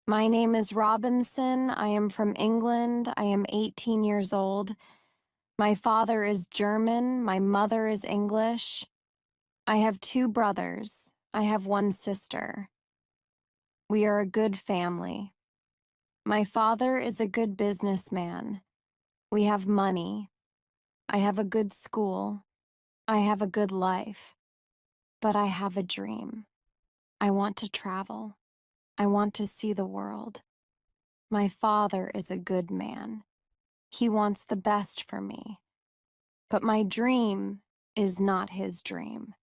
My name is Robinson. I am from England. I am 18 years old. My father is German. My mother is English. I have two brothers. I have one sister. We are a good family. My father is a good businessman. We have money. I have a good school. I have a good life. But I have a dream. I want to travel. I want to see the world. My father is a good man. He wants the best for me. But my dream is not his dream.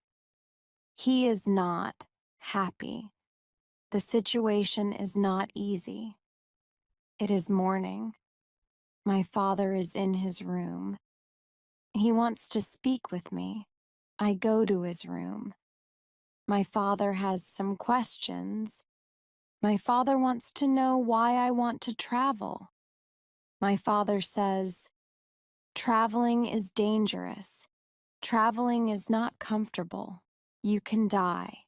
He is not happy. The situation is not easy. It is morning. My father is in his room. He wants to speak with me. I go to his room. My father has some questions. My father wants to know why I want to travel. My father says, "Traveling is dangerous. Traveling is not comfortable. You can die."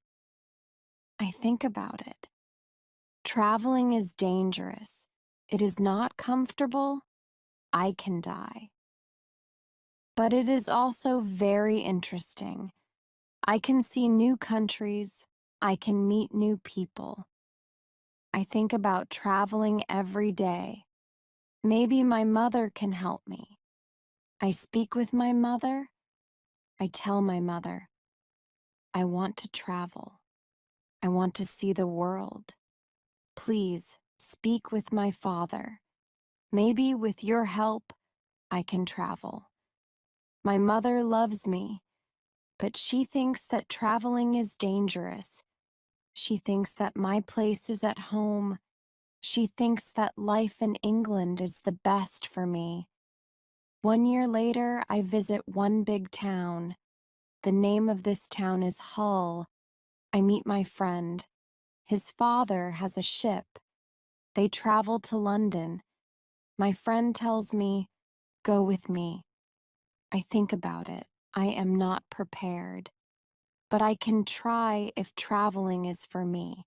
I think about it. Traveling is dangerous. It is not comfortable. I can die. But it is also very interesting. I can see new countries. I can meet new people. I think about traveling every day. Maybe my mother can help me. I speak with my mother. I tell my mother, I want to travel. I want to see the world. Please speak with my father. Maybe with your help, I can travel. My mother loves me, but she thinks that traveling is dangerous. She thinks that my place is at home. She thinks that life in England is the best for me. 1 year later, I visit one big town. The name of this town is Hull. I meet my friend. His father has a ship. They travel to London. My friend tells me, "Go with me." I think about it. I am not prepared. But I can try if traveling is for me.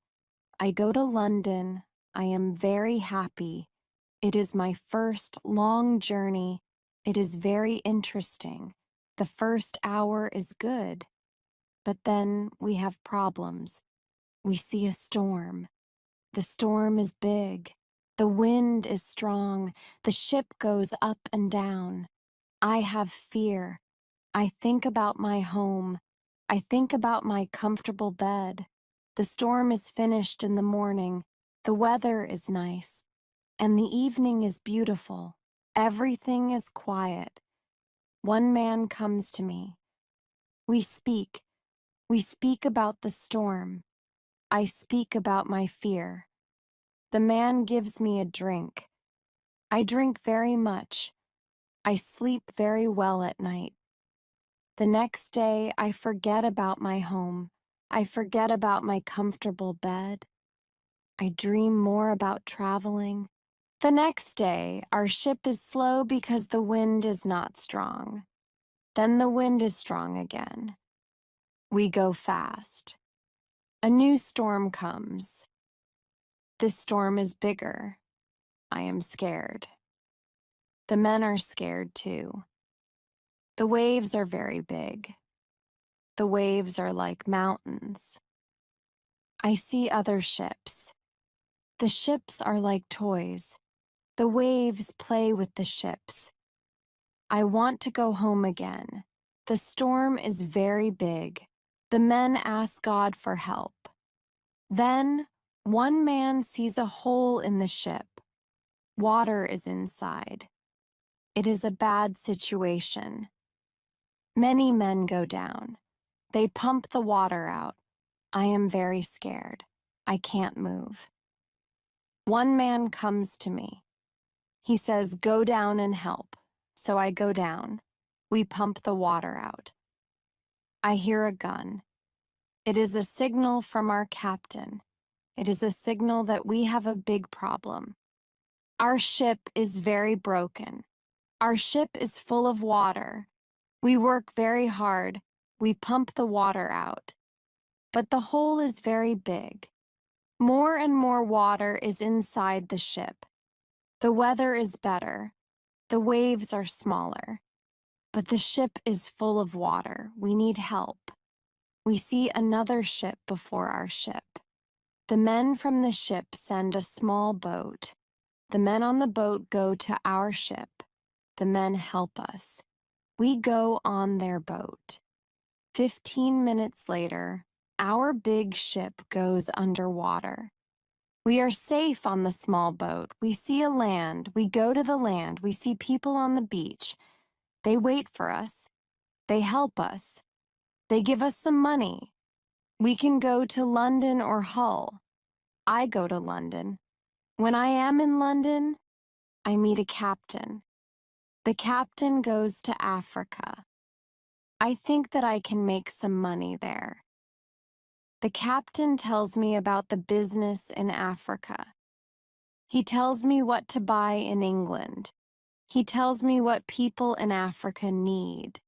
I go to London. I am very happy. It is my first long journey. It is very interesting. The first hour is good. But then we have problems. We see a storm. The storm is big. The wind is strong. The ship goes up and down. I have fear. I think about my home. I think about my comfortable bed. The storm is finished in the morning. The weather is nice. And the evening is beautiful. Everything is quiet. One man comes to me. We speak. We speak about the storm. I speak about my fear. The man gives me a drink. I drink very much. I sleep very well at night. The next day, I forget about my home. I forget about my comfortable bed. I dream more about traveling. The next day, our ship is slow because the wind is not strong. Then the wind is strong again. We go fast. A new storm comes. This storm is bigger. I am scared. The men are scared too. The waves are very big. The waves are like mountains. I see other ships. The ships are like toys. The waves play with the ships. I want to go home again. The storm is very big. The men ask God for help. Then, one man sees a hole in the ship. Water is inside. It is a bad situation. Many men go down. They pump the water out. I am very scared. I can't move. One man comes to me. He says, "Go down and help." So I go down. We pump the water out. I hear a gun. It is a signal from our captain. It is a signal that we have a big problem. Our ship is very broken. Our ship is full of water. We work very hard. We pump the water out. But the hole is very big. More and more water is inside the ship. The weather is better. The waves are smaller. But the ship is full of water. We need help. We see another ship before our ship. The men from the ship send a small boat. The men on the boat go to our ship. The men help us. We go on their boat. 15 minutes later, our big ship goes underwater. We are safe on the small boat. We see a land. We go to the land. We see people on the beach. They wait for us. They help us. They give us some money. We can go to London or Hull. I go to London. When I am in London, I meet a captain. The captain goes to Africa. I think that I can make some money there. The captain tells me about the business in Africa. He tells me what to buy in England. He tells me what people in Africa need.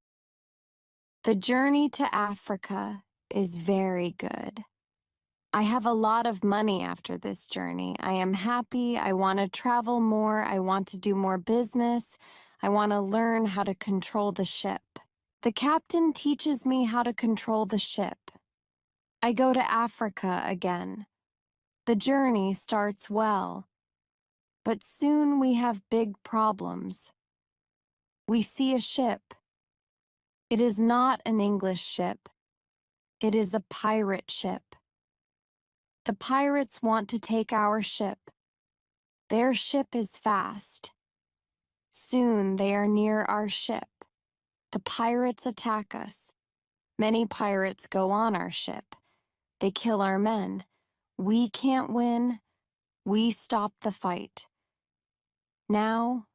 The journey to Africa is very good. I have a lot of money after this journey. I am happy. I want to travel more. I want to do more business. I want to learn how to control the ship. The captain teaches me how to control the ship. I go to Africa again. The journey starts well. But soon we have big problems. We see a ship. It is not an English ship. It is a pirate ship. The pirates want to take our ship. Their ship is fast. Soon they are near our ship. The pirates attack us. Many pirates go on our ship. They kill our men. We can't win. We stop the fight. Now,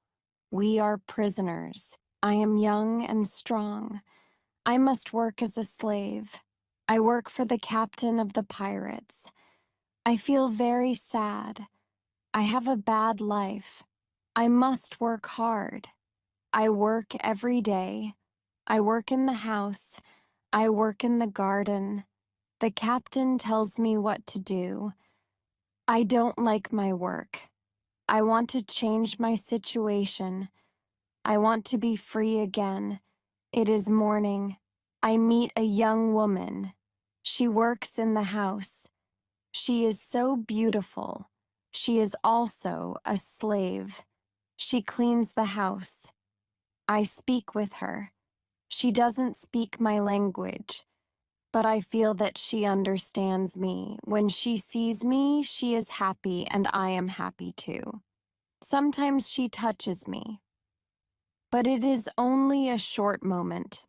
we are prisoners. I am young and strong. I must work as a slave. I work for the captain of the pirates. I feel very sad. I have a bad life. I must work hard. I work every day. I work in the house. I work in the garden. The captain tells me what to do. I don't like my work. I want to change my situation. I want to be free again. It is morning. I meet a young woman. She works in the house. She is so beautiful. She is also a slave. She cleans the house. I speak with her. She doesn't speak my language, but I feel that she understands me. When she sees me, she is happy, and I am happy too. Sometimes she touches me, but it is only a short moment.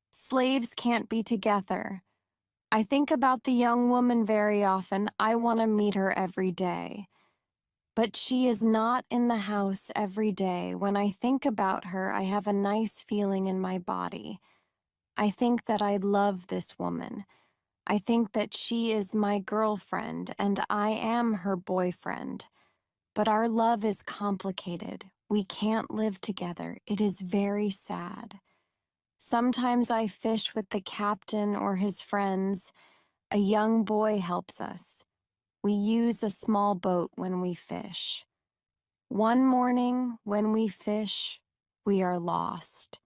Slaves can't be together. I think about the young woman very often. I want to meet her every day. But she is not in the house every day. When I think about her, I have a nice feeling in my body. I think that I love this woman. I think that she is my girlfriend and I am her boyfriend. But our love is complicated. We can't live together. It is very sad. Sometimes I fish with the captain or his friends. A young boy helps us. We use a small boat when we fish. One morning, when we fish, we are lost.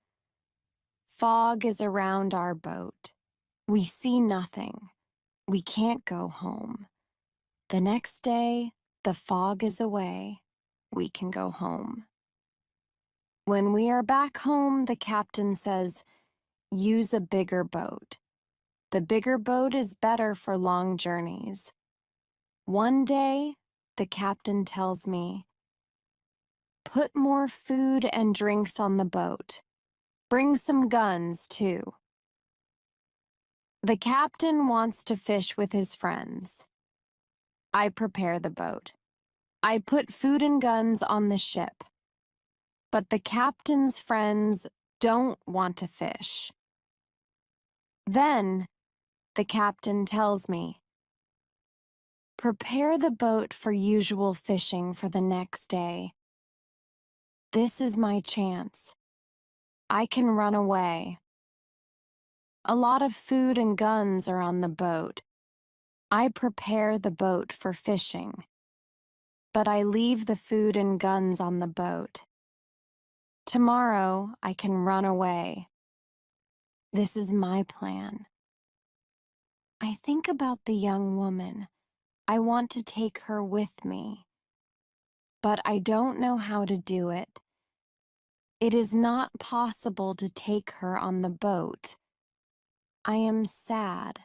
Fog is around our boat. We see nothing. We can't go home. The next day, the fog is away. We can go home. When we are back home, the captain says, use a bigger boat. The bigger boat is better for long journeys. One day, the captain tells me, put more food and drinks on the boat. Bring some guns, too. The captain wants to fish with his friends. I prepare the boat. I put food and guns on the ship. But the captain's friends don't want to fish. Then, the captain tells me, prepare the boat for usual fishing for the next day. This is my chance. I can run away. A lot of food and guns are on the boat. I prepare the boat for fishing, but I leave the food and guns on the boat. Tomorrow I can run away. This is my plan. I think about the young woman. I want to take her with me, but I don't know how to do it. It is not possible to take her on the boat. I am sad.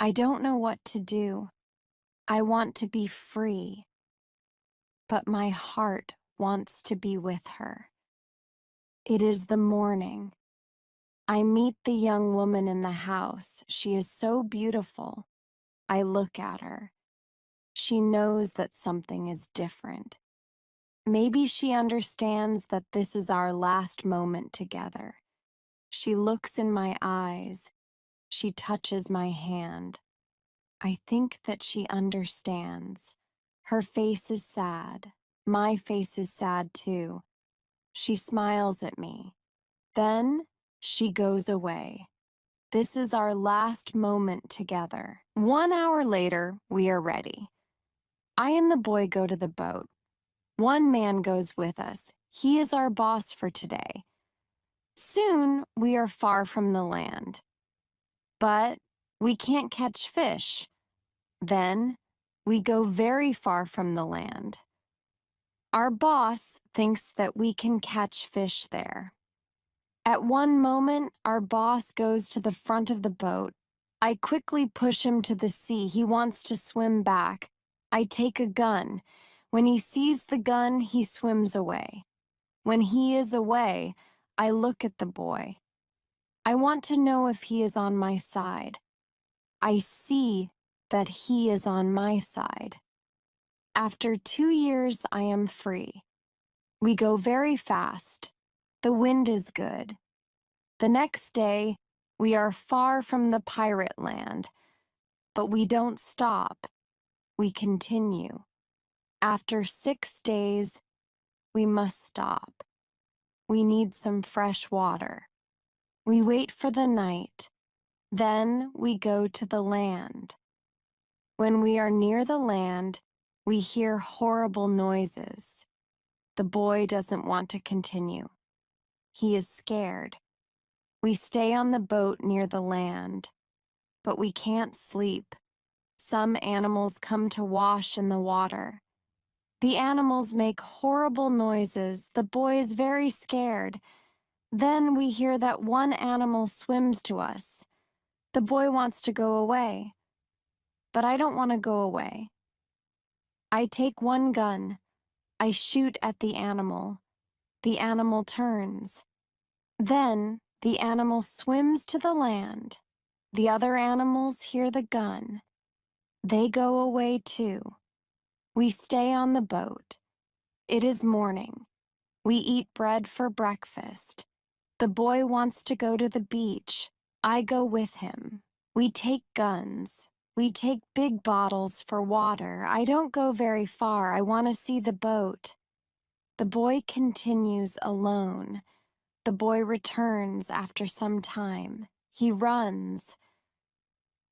I don't know what to do. I want to be free, but my heart wants to be with her. It is the morning. I meet the young woman in the house. She is so beautiful. I look at her. She knows that something is different. Maybe she understands that this is our last moment together. She looks in my eyes. She touches my hand. I think that she understands. Her face is sad. My face is sad too. She smiles at me. Then she goes away. This is our last moment together. 1 hour later, we are ready. I and the boy go to the boat. One man goes with us. He is our boss for today. Soon, we are far from the land. But we can't catch fish. Then, we go very far from the land. Our boss thinks that we can catch fish there. At one moment, our boss goes to the front of the boat. I quickly push him to the sea. He wants to swim back. I take a gun. When he sees the gun, he swims away. When he is away, I look at the boy. I want to know if he is on my side. I see that he is on my side. After 2 years, I am free. We go very fast. The wind is good. The next day, we are far from the pirate land, but we don't stop. We continue. After 6 days, we must stop. We need some fresh water. We wait for the night. Then we go to the land. When we are near the land, we hear horrible noises. The boy doesn't want to continue. He is scared. We stay on the boat near the land, but we can't sleep. Some animals come to wash in the water. The animals make horrible noises. The boy is very scared. Then we hear that one animal swims to us. The boy wants to go away, but I don't want to go away. I take one gun. I shoot at the animal. The animal turns. Then the animal swims to the land. The other animals hear the gun. They go away too. We stay on the boat. It is morning. We eat bread for breakfast. The boy wants to go to the beach. I go with him. We take guns. We take big bottles for water. I don't go very far. I want to see the boat. The boy continues alone. The boy returns after some time. He runs.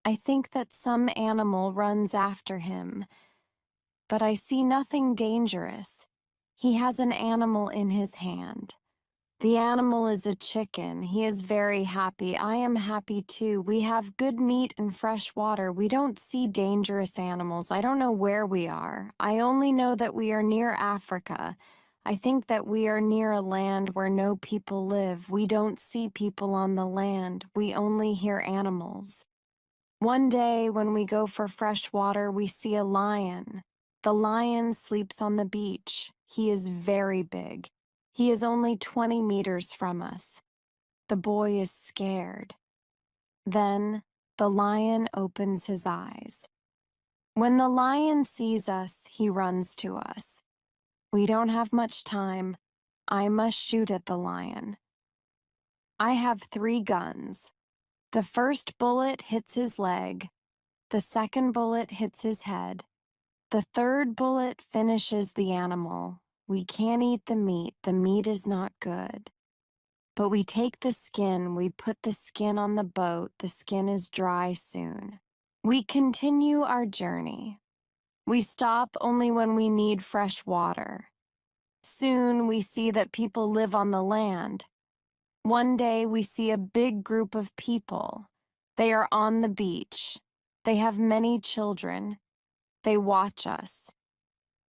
I think that some animal runs after him, but I see nothing dangerous. He has an animal in his hand. The animal is a chicken. He is very happy. I am happy too. We have good meat and fresh water. We don't see dangerous animals. I don't know where we are. I only know that we are near Africa. I think that we are near a land where no people live. We don't see people on the land. We only hear animals. One day, when we go for fresh water, we see a lion. The lion sleeps on the beach. He is very big. He is only 20 meters from us. The boy is scared. Then, the lion opens his eyes. When the lion sees us, he runs to us. We don't have much time. I must shoot at the lion. I have 3 guns. The first bullet hits his leg. The second bullet hits his head. The third bullet finishes the animal. We can't eat the meat. The meat is not good. But we take the skin. We put the skin on the boat. The skin is dry soon. We continue our journey. We stop only when we need fresh water. Soon we see that people live on the land. One day we see a big group of people. They are on the beach. They have many children. They watch us.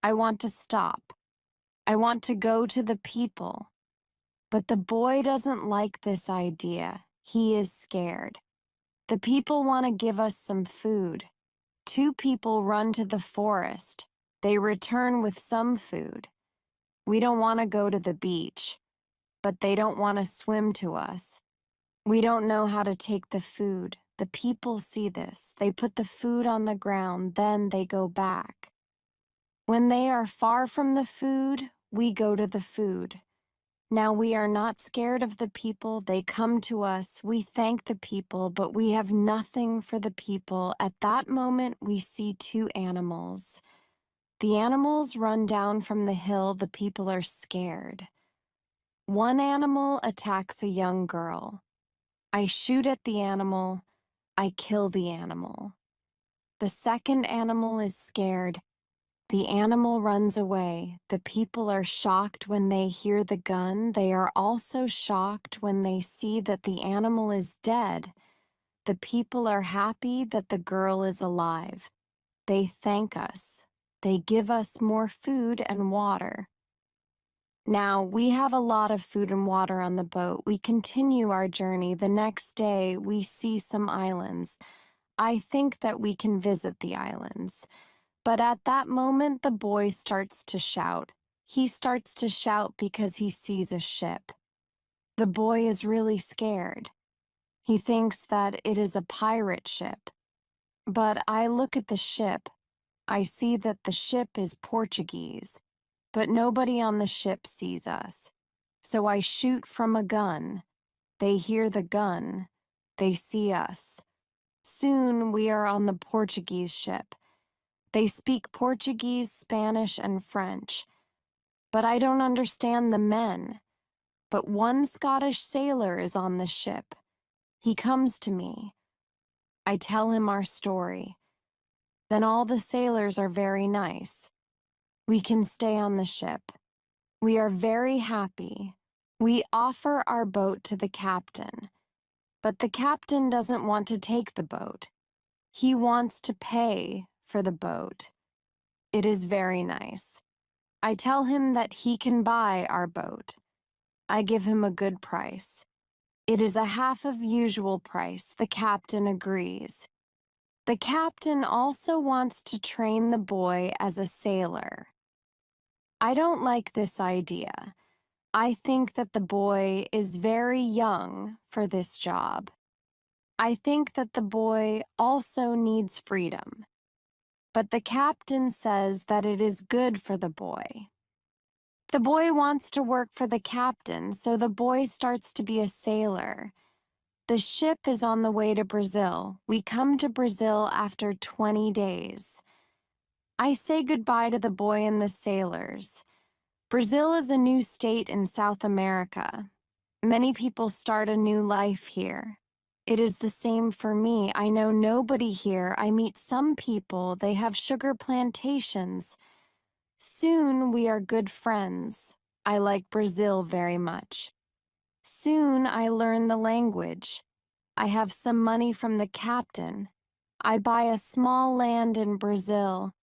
I want to stop. I want to go to the people. But the boy doesn't like this idea. He is scared. The people want to give us some food. Two people run to the forest. They return with some food. We don't want to go to the beach, but they don't want to swim to us. We don't know how to take the food. The people see this. They put the food on the ground, then they go back. When they are far from the food, we go to the food. Now we are not scared of the people. They come to us. We thank the people, but we have nothing for the people. At that moment, we see two animals. The animals run down from the hill. The people are scared. One animal attacks a young girl. I shoot at the animal. I kill the animal. The second animal is scared. The animal runs away. The people are shocked when they hear the gun. They are also shocked when they see that the animal is dead. The people are happy that the girl is alive. They thank us. They give us more food and water. Now, we have a lot of food and water on the boat. We continue our journey. The next day, we see some islands. I think that we can visit the islands. But at that moment, the boy starts to shout. He starts to shout because he sees a ship. The boy is really scared. He thinks that it is a pirate ship. But I look at the ship. I see that the ship is Portuguese, but nobody on the ship sees us. So I shoot from a gun. They hear the gun. They see us. Soon we are on the Portuguese ship. They speak Portuguese, Spanish, and French. But I don't understand the men. But one Scottish sailor is on the ship. He comes to me. I tell him our story. Then all the sailors are very nice. We can stay on the ship. We are very happy. We offer our boat to the captain. But the captain doesn't want to take the boat. He wants to pay for the boat. It is very nice. I tell him that he can buy our boat. I give him a good price. It is a half of usual price. The captain agrees. The captain also wants to train the boy as a sailor. I don't like this idea. I think that the boy is very young for this job. I think that the boy also needs freedom. But the captain says that it is good for the boy. The boy wants to work for the captain, so the boy starts to be a sailor. The ship is on the way to Brazil. We come to Brazil after 20 days. I say goodbye to the boy and the sailors. Brazil is a new state in South America. Many people start a new life here. It is the same for me. I know nobody here. I meet some people. They have sugar plantations. Soon we are good friends. I like Brazil very much. Soon I learn the language. I have some money from the captain. I buy a small land in Brazil.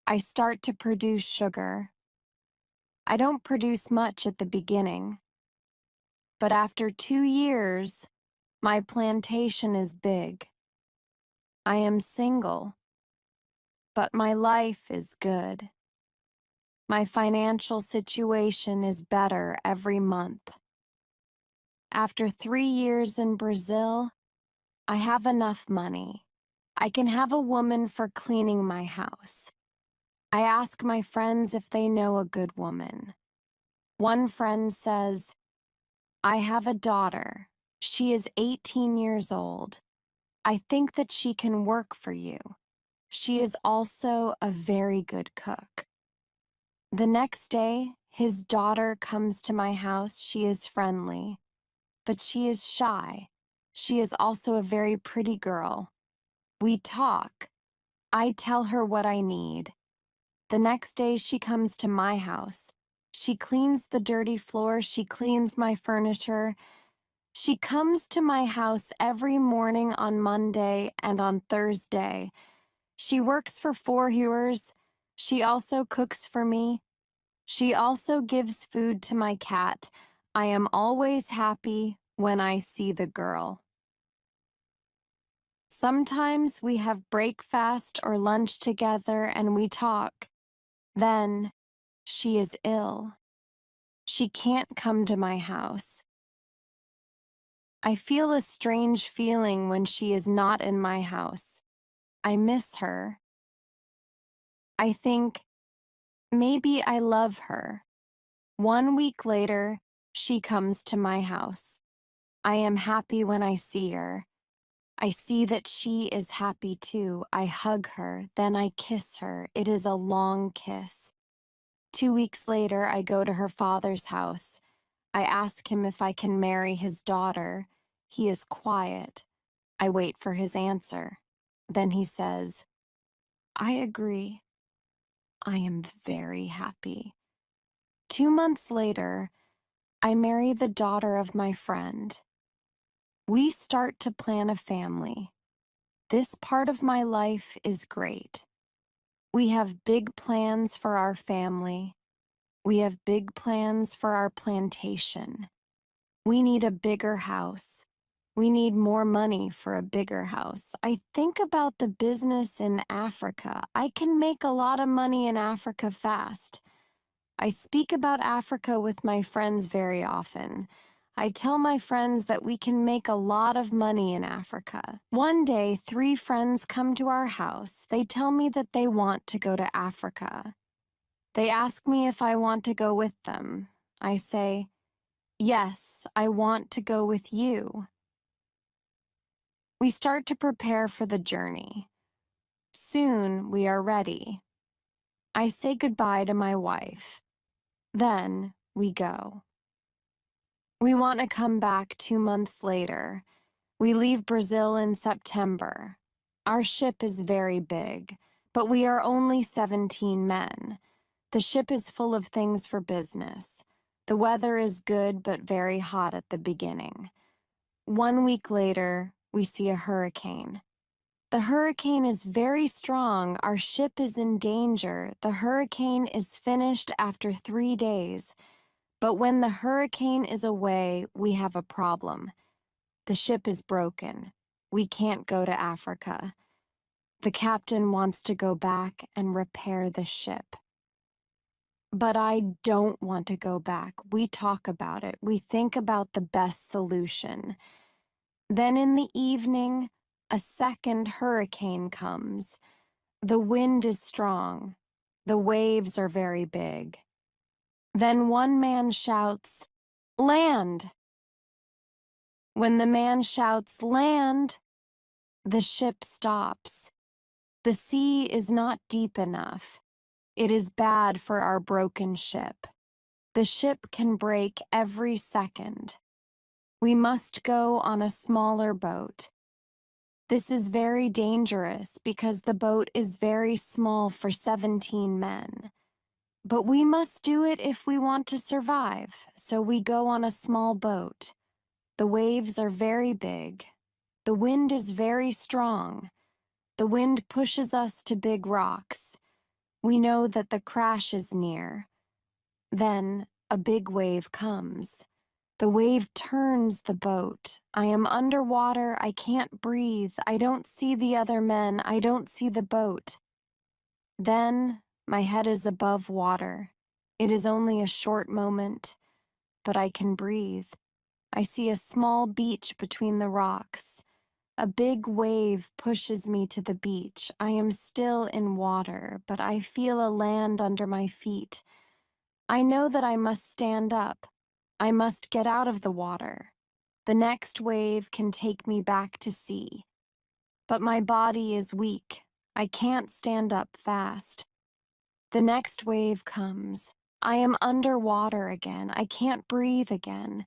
I start to produce sugar. I don't produce much at the beginning. But after 2 years, my plantation is big. I am single, but my life is good. My financial situation is better every month. After 3 years in Brazil, I have enough money. I can have a woman for cleaning my house. I ask my friends if they know a good woman. One friend says, I have a daughter. She is 18 years old. I think that she can work for you. She is also a very good cook. The next day, his daughter comes to my house. She is friendly, but she is shy. She is also a very pretty girl. We talk. I tell her what I need. The next day, she comes to my house. She cleans the dirty floor. She cleans my furniture. She comes to my house every morning on Monday and on Thursday. She works for 4 years. She also cooks for me. She also gives food to my cat. I am always happy when I see the girl. Sometimes we have breakfast or lunch together and we talk. Then she is ill. She can't come to my house. I feel a strange feeling when she is not in my house. I miss her. I think, maybe I love her. 1 week later, she comes to my house. I am happy when I see her. I see that she is happy too. I hug her, then I kiss her. It is a long kiss. 2 weeks later, I go to her father's house. I ask him if I can marry his daughter. He is quiet. I wait for his answer. Then he says, I agree. I am very happy. 2 months later, I marry the daughter of my friend. We start to plan a family. This part of my life is great. We have big plans for our family. We have big plans for our plantation. We need a bigger house. We need more money for a bigger house. I think about the business in Africa. I can make a lot of money in Africa fast. I speak about Africa with my friends very often. I tell my friends that we can make a lot of money in Africa. One day, 3 friends come to our house. They tell me that they want to go to Africa. They ask me if I want to go with them. I say, yes, I want to go with you. We start to prepare for the journey. Soon we are ready. I say goodbye to my wife. Then we go. We want to come back 2 months later. We leave Brazil in September. Our ship is very big, but we are only 17 men. The ship is full of things for business. The weather is good but very hot at the beginning. 1 week later, we see a hurricane. The hurricane is very strong. Our ship is in danger. The hurricane is finished after 3 days. But when the hurricane is away, we have a problem. The ship is broken. We can't go to Africa. The captain wants to go back and repair the ship. But I don't want to go back. We talk about it. We think about the best solution. Then in the evening, a second hurricane comes. The wind is strong. The waves are very big. Then one man shouts, "Land!" When the man shouts, "Land!" the ship stops. The sea is not deep enough. It is bad for our broken ship. The ship can break every second. We must go on a smaller boat. This is very dangerous because the boat is very small for 17 men. But we must do it if we want to survive, so we go on a small boat. The waves are very big. The wind is very strong. The wind pushes us to big rocks. We know that the crash is near. Then a big wave comes. The wave turns the boat. I am underwater. I can't breathe. I don't see the other men. I don't see the boat. Then my head is above water. It is only a short moment, but I can breathe. I see a small beach between the rocks. A big wave pushes me to the beach. I am still in water, but I feel a land under my feet. I know that I must stand up. I must get out of the water. The next wave can take me back to sea. But my body is weak. I can't stand up fast. The next wave comes. I am underwater again. I can't breathe again.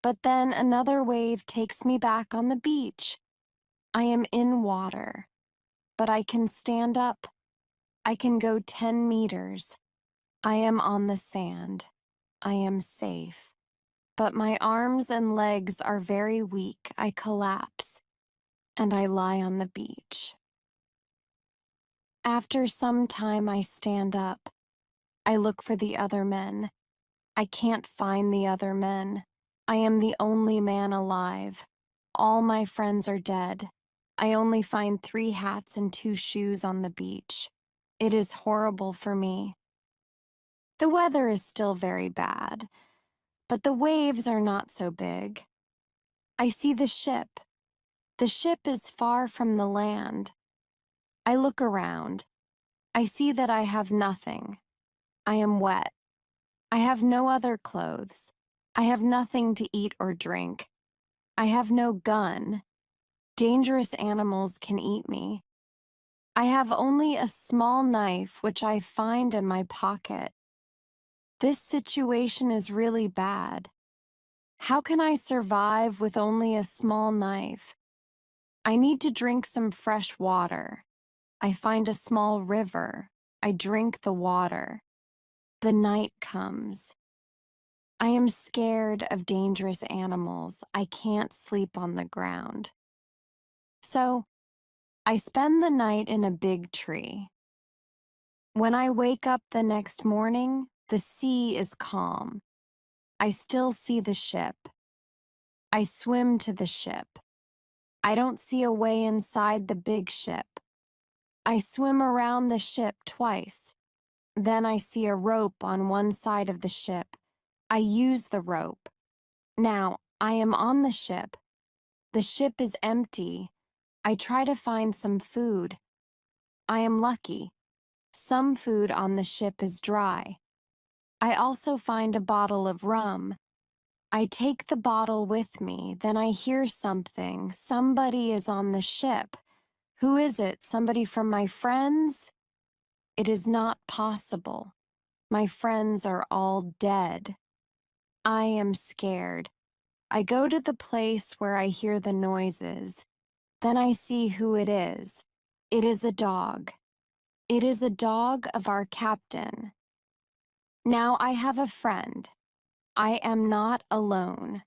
But then another wave takes me back on the beach. I am in water. but I can stand up. I can go 10 meters. I am on the sand. I am safe. But my arms and legs are very weak. I collapse, and I lie on the beach. After some time, I stand up. I look for the other men. I can't find the other men. I am the only man alive. All my friends are dead. I only find 3 hats and 2 shoes on the beach. It is horrible for me. The weather is still very bad, but the waves are not so big. I see the ship. The ship is far from the land. I look around. I see that I have nothing. I am wet. I have no other clothes. I have nothing to eat or drink. I have no gun. Dangerous animals can eat me. I have only a small knife which I find in my pocket. This situation is really bad. How can I survive with only a small knife? I need to drink some fresh water. I find a small river. I drink the water. The night comes. I am scared of dangerous animals. I can't sleep on the ground. So, I spend the night in a big tree. When I wake up the next morning, the sea is calm. I still see the ship. I swim to the ship. I don't see a way inside the big ship. I swim around the ship twice. Then I see a rope on one side of the ship. I use the rope. Now, I am on the ship. The ship is empty. I try to find some food. I am lucky. Some food on the ship is dry. I also find a bottle of rum. I take the bottle with me. Then I hear something. Somebody is on the ship. Who is it? Somebody from my friends? It is not possible. My friends are all dead. I am scared. I go to the place where I hear the noises. Then I see who it is. It is a dog. It is a dog of our captain. Now I have a friend. I am not alone.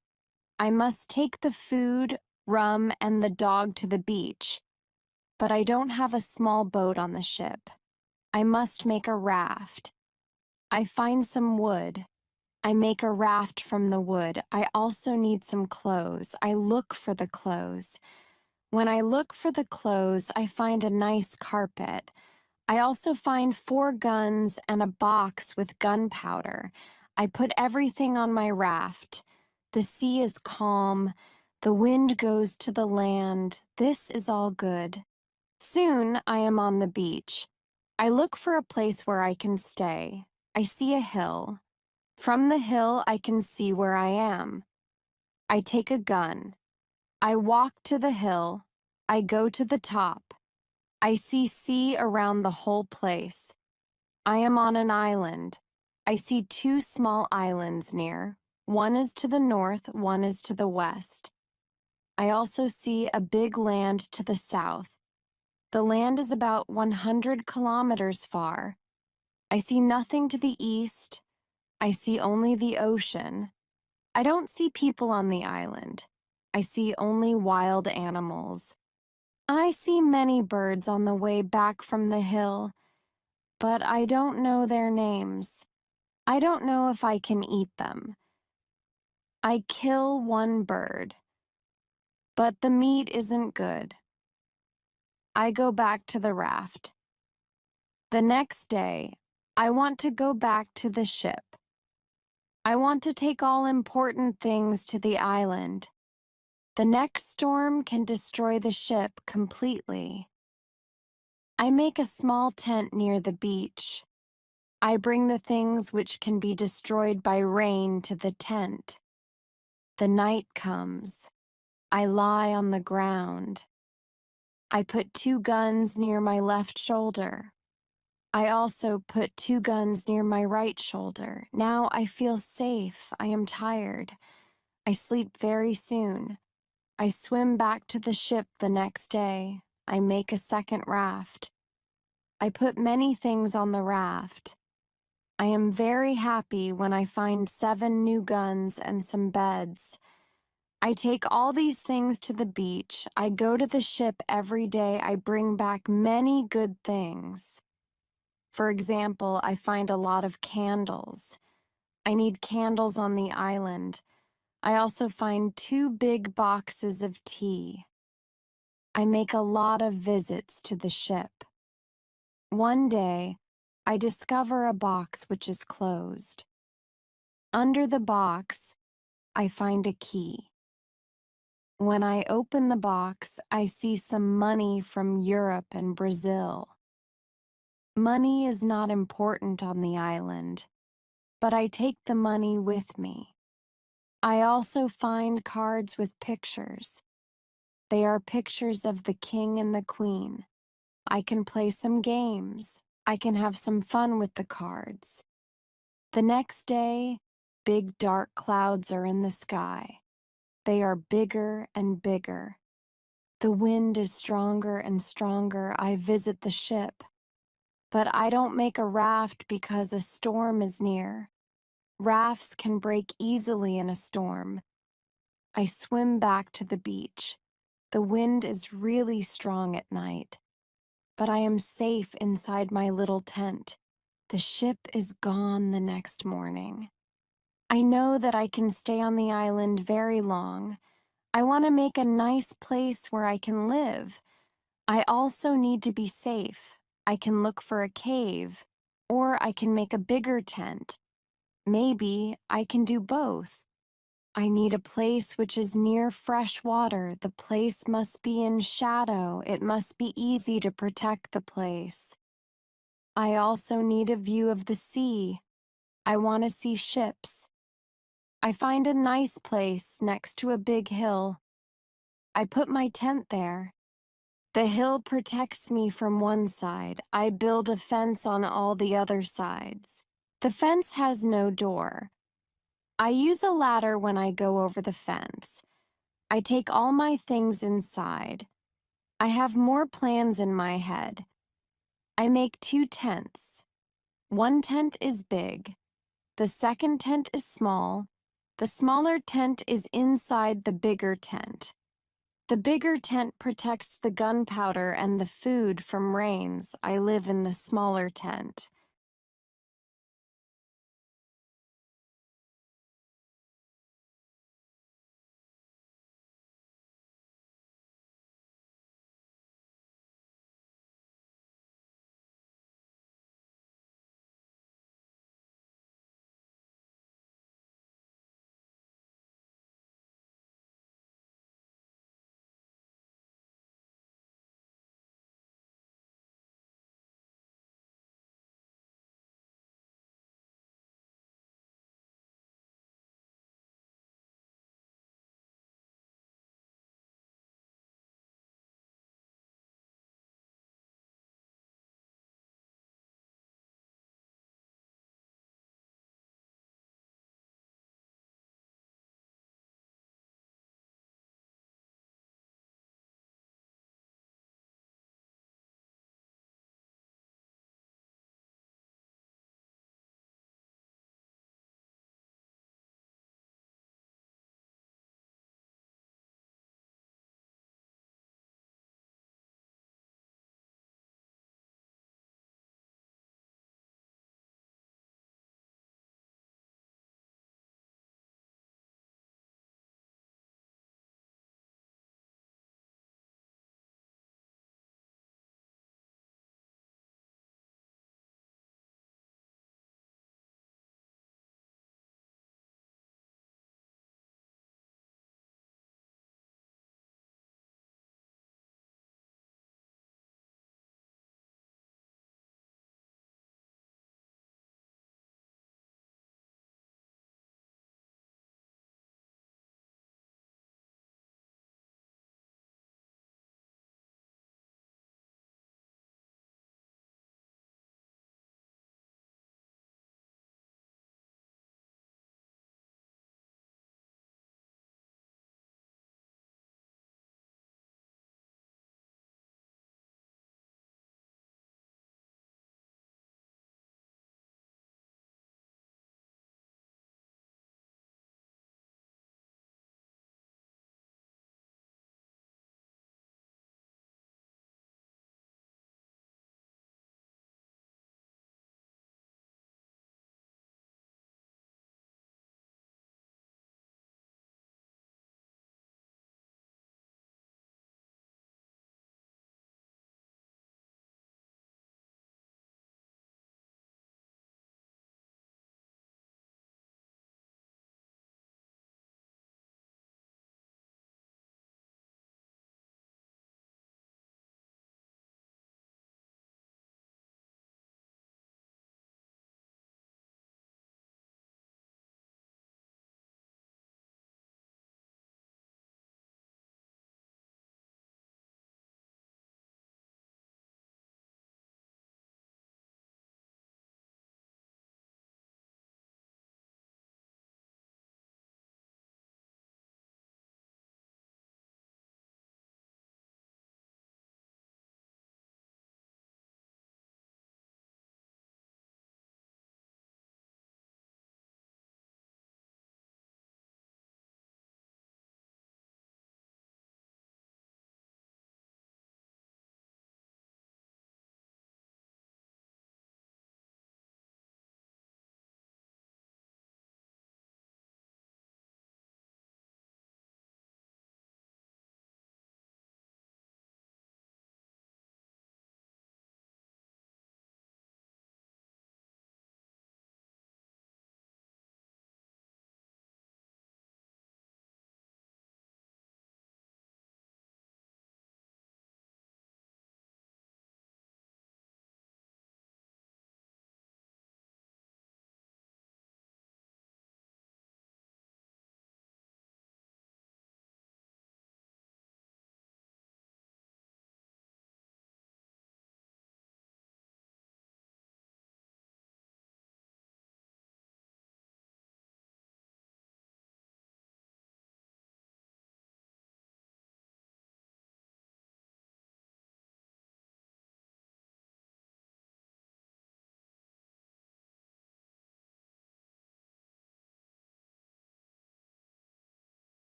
I must take the food, rum, and the dog to the beach. But I don't have a small boat on the ship. I must make a raft. I find some wood. I make a raft from the wood. I also need some clothes. I look for the clothes. When I look for the clothes, I find a nice carpet. I also find 4 guns and a box with gunpowder. I put everything on my raft. The sea is calm. The wind goes to the land. This is all good. Soon I am on the beach. I look for a place where I can stay. I see a hill. From the hill, I can see where I am. I take a gun. I walk to the hill. I go to the top. I see sea around the whole place. I am on an island. I see 2 small islands near. One is to the north, one is to the west. I also see a big land to the south. The land is about 100 kilometers far. I see nothing to the east. I see only the ocean. I don't see people on the island. I see only wild animals. I see many birds on the way back from the hill, but I don't know their names. I don't know if I can eat them. I kill one bird, but the meat isn't good. I go back to the raft. The next day, I want to go back to the ship. I want to take all important things to the island. The next storm can destroy the ship completely. I make a small tent near the beach. I bring the things which can be destroyed by rain to the tent. The night comes. I lie on the ground. I put 2 guns near my left shoulder. I also put 2 guns near my right shoulder. Now I feel safe. I am tired. I sleep very soon. I swim back to the ship the next day. I make a second raft. I put many things on the raft. I am very happy when I find 7 new guns and some beds. I take all these things to the beach. I go to the ship every day. I bring back many good things. For example, I find a lot of candles. I need candles on the island. I also find 2 big boxes of tea. I make a lot of visits to the ship. One day, I discover a box which is closed. Under the box, I find a key. When I open the box, I see some money from Europe and Brazil. Money is not important on the island, but I take the money with me. I also find cards with pictures. They are pictures of the king and the queen. I can play some games. I can have some fun with the cards. The next day, big dark clouds are in the sky. They are bigger and bigger. The wind is stronger and stronger. I visit the ship. But I don't make a raft because a storm is near. Rafts can break easily in a storm. I swim back to the beach. The wind is really strong at night. But I am safe inside my little tent. The ship is gone the next morning. I know that I can stay on the island very long. I want to make a nice place where I can live. I also need to be safe. I can look for a cave, or I can make a bigger tent. Maybe I can do both. I need a place which is near fresh water. The place must be in shadow. It must be easy to protect the place. I also need a view of the sea. I want to see ships. I find a nice place next to a big hill. I put my tent there. The hill protects me from one side. I build a fence on all the other sides. The fence has no door. I use a ladder when I go over the fence. I take all my things inside. I have more plans in my head. I make 2 tents. One tent is big. The second tent is small. The smaller tent is inside the bigger tent. The bigger tent protects the gunpowder and the food from rains. I live in the smaller tent.